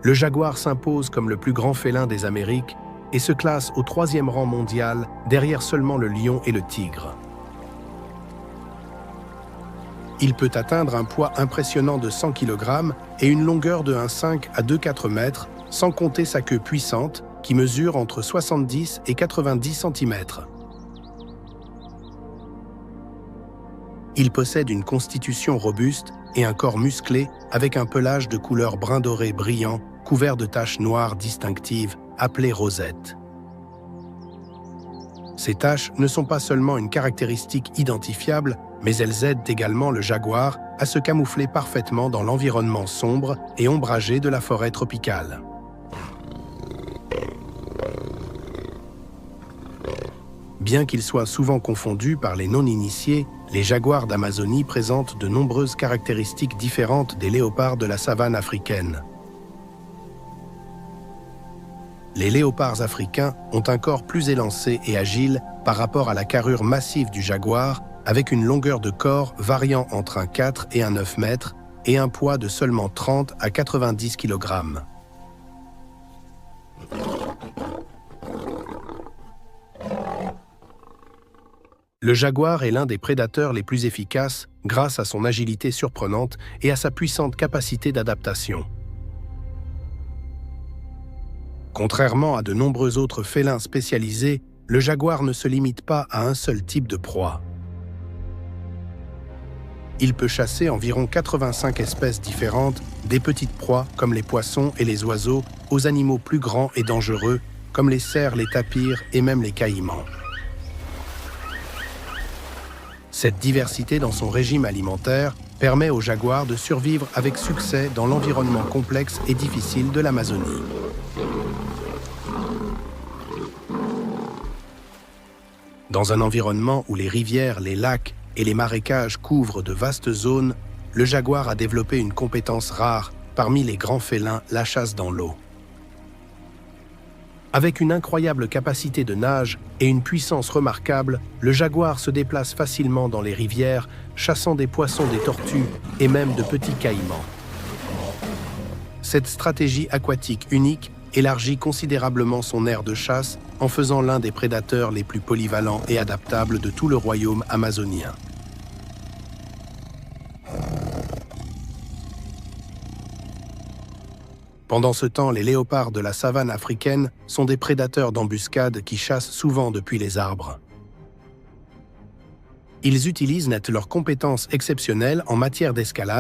le jaguar s'impose comme le plus grand félin des Amériques et se classe au 3e rang mondial, derrière seulement le lion et le tigre. Il peut atteindre un poids impressionnant de 100 kg et une longueur de 1,5 à 2,4 mètres, sans compter sa queue puissante, qui mesure entre 70 et 90 cm. Il possède une constitution robuste et un corps musclé avec un pelage de couleur brun doré brillant, couvert de taches noires distinctives, appelées rosettes. Ces taches ne sont pas seulement une caractéristique identifiable, mais elles aident également le jaguar à se camoufler parfaitement dans l'environnement sombre et ombragé de la forêt tropicale. Bien qu'ils soient souvent confondus par les non-initiés, les jaguars d'Amazonie présentent de nombreuses caractéristiques différentes des léopards de la savane africaine. Les léopards africains ont un corps plus élancé et agile par rapport à la carrure massive du jaguar, avec une longueur de corps variant entre un 4 et un 9 mètres et un poids de seulement 30 à 90 kg. Le jaguar est l'un des prédateurs les plus efficaces grâce à son agilité surprenante et à sa puissante capacité d'adaptation. Contrairement à de nombreux autres félins spécialisés, le jaguar ne se limite pas à un seul type de proie. Il peut chasser environ 85 espèces différentes, des petites proies comme les poissons et les oiseaux, aux animaux plus grands et dangereux comme les cerfs, les tapirs et même les caïmans. Cette diversité dans son régime alimentaire permet au jaguar de survivre avec succès dans l'environnement complexe et difficile de l'Amazonie. Dans un environnement où les rivières, les lacs et les marécages couvrent de vastes zones, le jaguar a développé une compétence rare parmi les grands félins, la chasse dans l'eau. Avec une incroyable capacité de nage et une puissance remarquable, le jaguar se déplace facilement dans les rivières, chassant des poissons, des tortues et même de petits caïmans. Cette stratégie aquatique unique élargit considérablement son aire de chasse en faisant l'un des prédateurs les plus polyvalents et adaptables de tout le royaume amazonien. Pendant ce temps, les léopards de la savane africaine sont des prédateurs d'embuscade qui chassent souvent depuis les arbres. Ils utilisent leurs compétences exceptionnelles en matière d'escalade